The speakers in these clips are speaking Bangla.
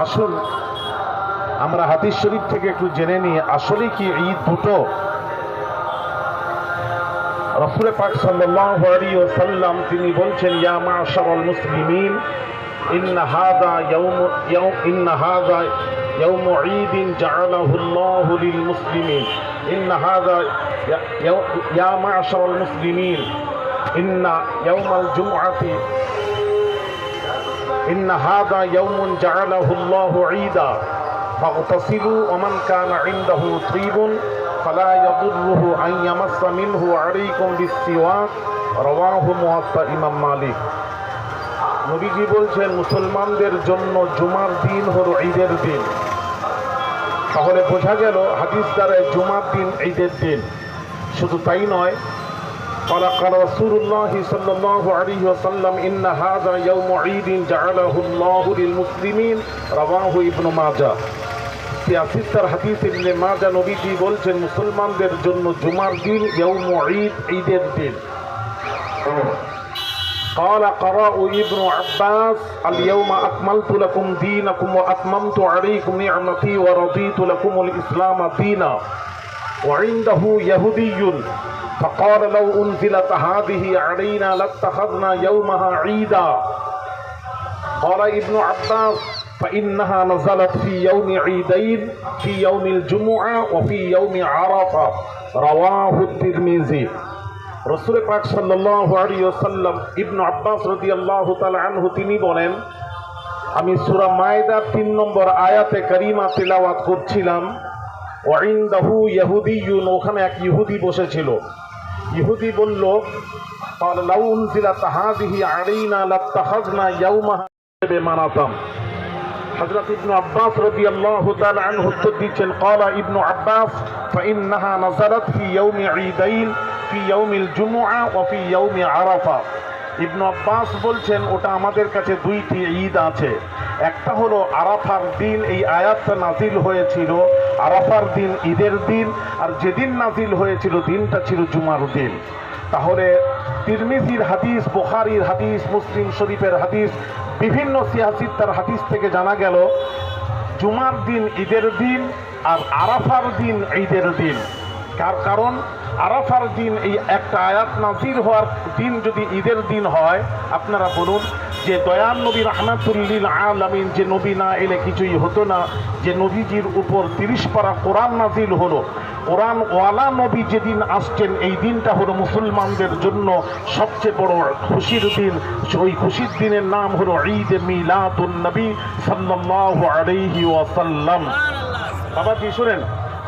আসুন আমরা হাদিস শরীফ থেকে একটু জেনে নিই আসলে কি ঈদ দুটো। রাসূল পাক সাল্লাল্লাহু আলাইহি ওয়াসাল্লাম তিনি বলছেন, ইয়া মা'শারাল মুসলিমিন ইন্না হাযা ইয়াউমু ঈদিন জাআলাহু আল্লাহু লিল মুসলিমিন। ইন্না হাযা ইয়া মা'শারাল মুসলিমিন ইন্না ইয়াউমাল জুমআতি ইন্না হাযা ইয়াউমুন জাআলাহু আল্লাহু ঈদা ফাগতাসিলু ওয়া মান কানা ইনদাহু তীবুন ফালা ইয়াদুররুহু আন ইয়ামাসসা মিনহু আলাইকুম বিসসিওয়াক। রাওয়াহু মুওয়াত্তা ইমাম মালিক। নবীজি বলছেন মুসলমানদের জন্য জুমার দিন হলো ঈদের দিন। তাহলে বোঝা গেল হাদিস দ্বারা জুমার দিন ঈদের দিন। শুধু তাই নয়, قال رسول الله صلى الله عليه وسلم إن هذا يوم عيد جعله الله للمسلمين رواه ابن ماجه। সিয়াসিস্তার হাদিস ইবনে মাজাহ নবীজি বলছেন মুসলমানদের জন্য জুমার দিন ইয়াউম ঈদ, ঈদের দিন। قال قرأ ابن عباس اليوم أكملت لكم دينكم وأتممت عليكم نعمتي ورضيت لكم الإسلام دينا وعنده يهودي فقال لو أنزلت هذه علينا لاتخذنا يومها عيدا قال ابن عباس فإنها نزلت في يوم عيدين في يوم الجمعة وفي يوم عرفة رواه الترمذي। রাসূল পাক সাল্লাল্লাহু আলাইহি ওয়াসাল্লাম ইবনে আব্বাস রাদিয়াল্লাহু তাআলা আনহু তিনি বলেন, আমি সূরা মায়দার 3 নম্বর আয়াতে কারিমা তিলাওয়াত করছিলাম। ওয়াইনদাহু ইয়াহুদিয়ুন, ওখানে এক ইহুদি বসেছিল। ইহুদি বলল, قال لو انزلت هذه علينا لاتخذنا يومها بمناطم। হযরত ইবনে আব্বাস রাদিয়াল্লাহু তাআলা আনহু উত্তর দিচ্ছেন, قال ابن عباس فإنها نزلت في يوم عيدين في يوم الجمعة وفي يوم عرفة। ইবনে আব্বাস বলছেন ওটা আমাদের কাছে দুইটি ঈদ আছে, একটা হলো আরাফার দিন এই আয়াতটা নাজিল হয়েছিল, আরাফার দিন ঈদের দিন, আর যেদিন নাজিল হয়েছিল দিনটা ছিল জুমার দিন। তাহলে তিরমিজির হাদিস, বুখারীর হাদিস, মুসলিম শরীফের হাদিস, বিভিন্ন সিয়াসিত্তার হাদিস থেকে জানা গেল জুমার দিন ঈদের দিন আর আরাফার দিন ঈদের দিন। কারণ আরাফার দিন এই একটা আয়াত নাজিল হওয়ার দিন যদি ঈদের দিন হয়, আপনারা বলুন যে দয়াল নবী রাহমাতুল লিল আলামিন, যে নবী না এলে কিছুই হতো না, যে নবীজির উপর 30 পারা কোরআন নাজিল হলো, কোরআন ওয়ালা নবী যেদিন আসছেন এই দিনটা হলো মুসলমানদের জন্য সবচেয়ে বড় খুশির দিন। ওই খুশির দিনের নাম হলো ঈদ মিলাদুন নবী সাল্লাল্লাহু আলাইহি ওয়াসাল্লাম। বাবাজি শুনেন,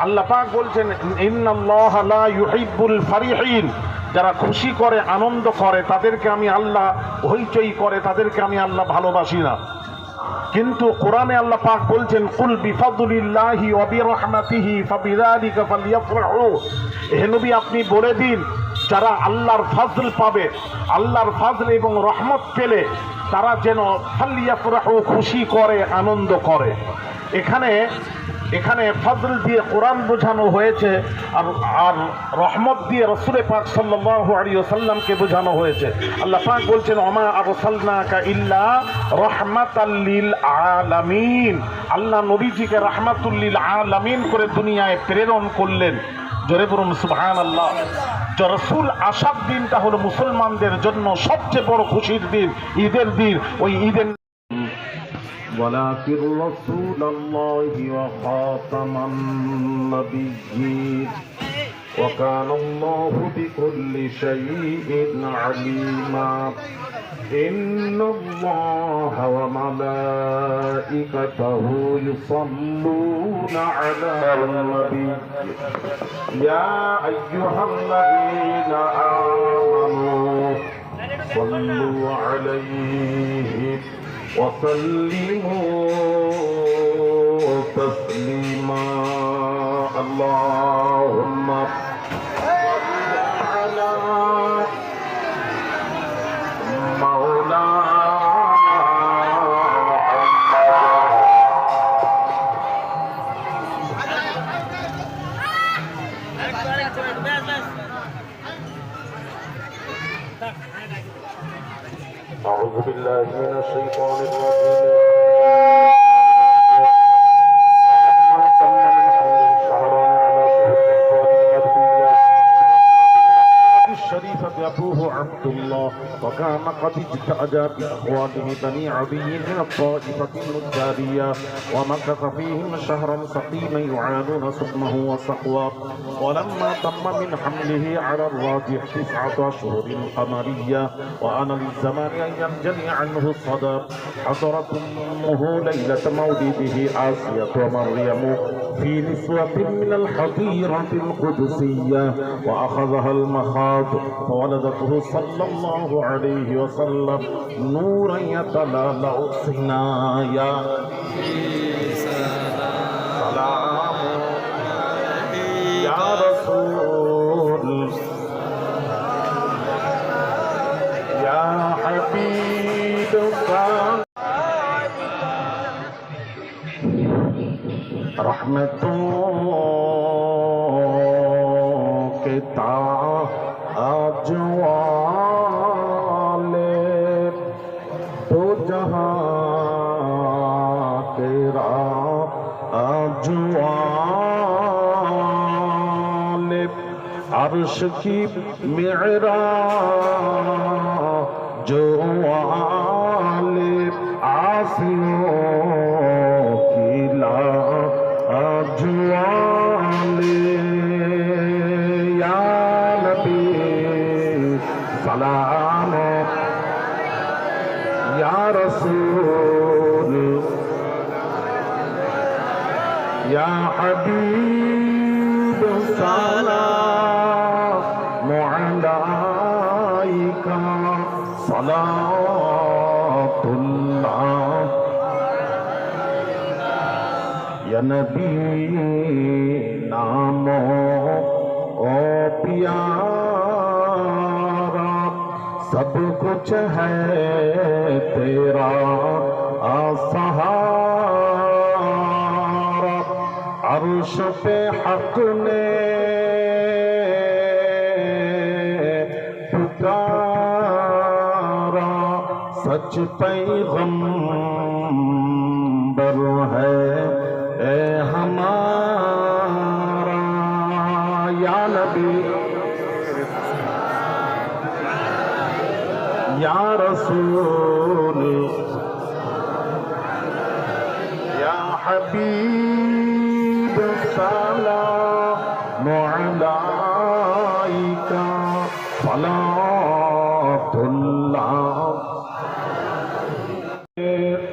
আল্লাহ পাক বলছেন ইন্নাল্লাহা লা ইউহিব্বুল ফারিহিন, যারা খুশি করে আনন্দ করে তাদেরকে আমি আল্লাহ, হইচই করে তাদেরকে আমি আল্লাহ ভালোবাসি না। কিন্তু কোরআনে আল্লাহ পাক বলছেন কুল বিফাদলিল্লাহি ওয়া বিরহমাতিহি ফাবিযালিকা ফালইফরাহু। হে নবী আপনি বলে দিন যারা আল্লাহর ফজল পাবে, আল্লাহর ফজল এবং রহমত পেলে তারা যেন ফালইফরাহু, খুশি করে আনন্দ করে। এখানে ফজল দিয়ে কোরআন বোঝানো হয়েছে, আর রহমত দিয়ে রাসূল পাক সাল্লাল্লাহু আলাইহি ওয়াসাল্লামকে বোঝানো হয়েছে। আল্লাহ পাক বলছেন ওমা আরসালনাকা ইল্লা রাহমাতাল লিল আলামিন। আল্লাহ নবীজিকে রাহমাতুল লিল আলামিন করে দুনিয়ায় প্রেরণ করলেন। জোরে বলুন সুবহানাল্লাহ। যে রাসূল আসার দিনটা হলো মুসলমানদের জন্য সবচেয়ে বড় খুশির দিন, ঈদের দিন। ওই ঈদের ولكن رسول الله وخاتم النبيين وكان الله بكل شيء عليما إن الله وملائكته يصلون على النبي يا أيها الذين آمنوا صلوا عليه وسلموا تسليما اللهم صل على مولانا أعوذ بالله من الشيطان الرجيم قد اجتأجى بأخوانه بني عدي من الطائفة النجارية ومكث فيهم شهرا سقيما يعانون سقمه وسقواه ولما تم من حمله على الراجح 9 أشهر قمرية وأنا للزمان أن ينجلي عنه الصدى حضرت أمه ليلة مولده آسية ومريم في نسوة من الحظيرة القدسية وأخذها المخاض فولدته صلى الله عليه وسلم نورا يتلالأ سنايا سلام يا رسول يا حبيب रहमतों के ताज वाले दो जहां के राज वाले अर्श की मिअराज वाले आसियों सलाम या रसूल या हबीब सलाम अलैका सलातुल्लाह या नबी नामो ओ प्यारा सब कुछ है तेरा सहारा अर्श पे हक ने पुकारा सच पैगंबर है हमारा या नबी या रसूल या हबीब सलाम अलैका सलातुल्लाह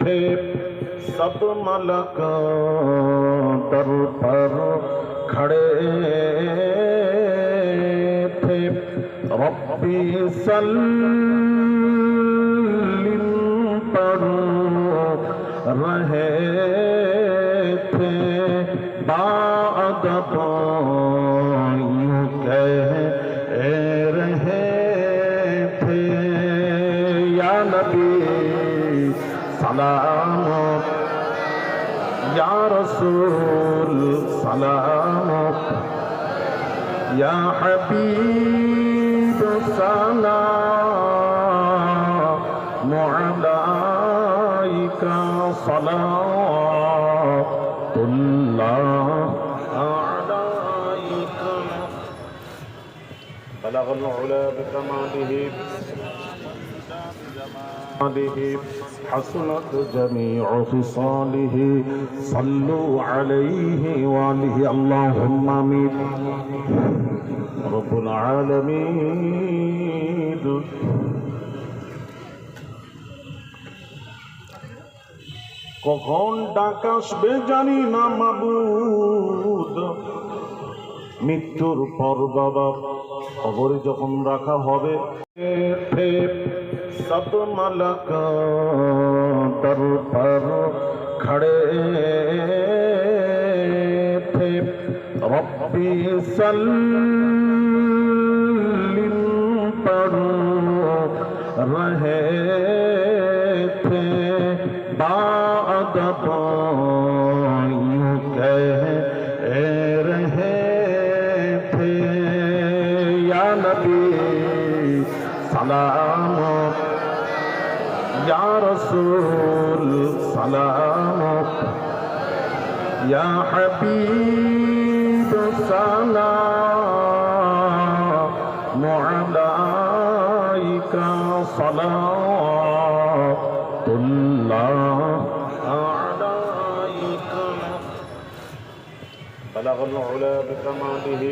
थे सब मलक दर पर खड़े थे रब्बी सल्लिम पर रहे थे बाअदब यूं कह रहे थे या नबी सलाम या रसूल सलाम या हबीब सलाम अलैका सलातुल्लाह अलैका बलगल उला बिकमालिहि حسنت جميع خصاله صلوا عليه وآله اللهم آمين رب العالمين কখন ডাক আসবে জানি না মাবুদ মৃত্যুর পর বাবা কবরে যখন রাখা হবে सब मलक दर पर खड़े थे रब्बी सल्लिम पर रहे थे बाअदब यूं कह रहे थे या नबी सलाम या रसूल सलाम या हबीब सलाम अलैका सलाम العلا بكماله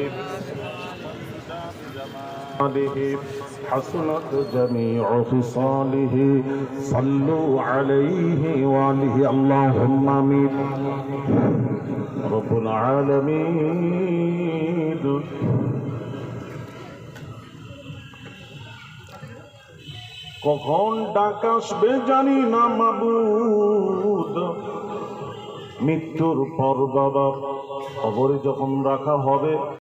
حسنت جميع خصاله صلوا عليه وآله اللهم آمين رب العالمين কখন ডাক আসবে জানি না মাবুদ, মৃত্যুর পর বাবা কবরে যখন রাখা হবে